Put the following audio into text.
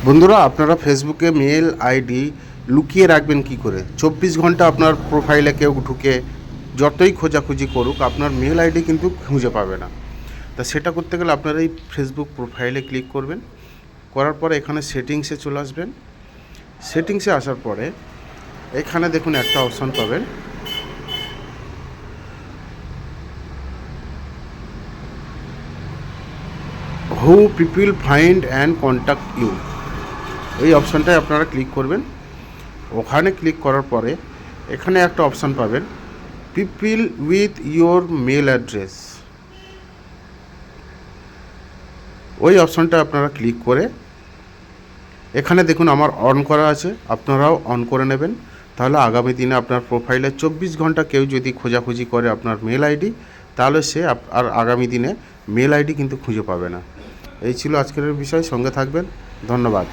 বন্ধুরা, আপনারা ফেসবুকে মেল আইডি লুকিয়ে রাখবেন কি করে? 24 ঘন্টা আপনার প্রোফাইলে কেউ ঢুকে যতই খোঁজাখুঁজি করুক, আপনার মেল আইডি কিন্তু খুঁজে পাবে না। তা সেটা করতে গেলে আপনারা এই ফেসবুক প্রোফাইলে ক্লিক করবেন। করার পরে এখানে সেটিংসে চলে আসবেন। সেটিংসে আসার পরে এখানে দেখুন একটা অপশান পাবেন, who people find and contact you. এই অপশানটায় আপনারা ক্লিক করবেন। ওখানে ক্লিক করার পরে এখানে একটা অপশান পাবেন, people with your mail address. ওই অপশানটা আপনারা ক্লিক করে এখানে দেখুন আমার অন করা আছে, আপনারাও অন করে নেবেন। তাহলে আগামী দিনে আপনার প্রোফাইলে 24 ঘন্টা কেউ যদি খোঁজাখুঁজি করে আপনার মেল আইডি, তাহলে সে আর আগামী দিনে মেল আইডি কিন্তু খুঁজে পাবে না। এই ছিল আজকের বিষয়। সঙ্গে থাকবেন। ধন্যবাদ।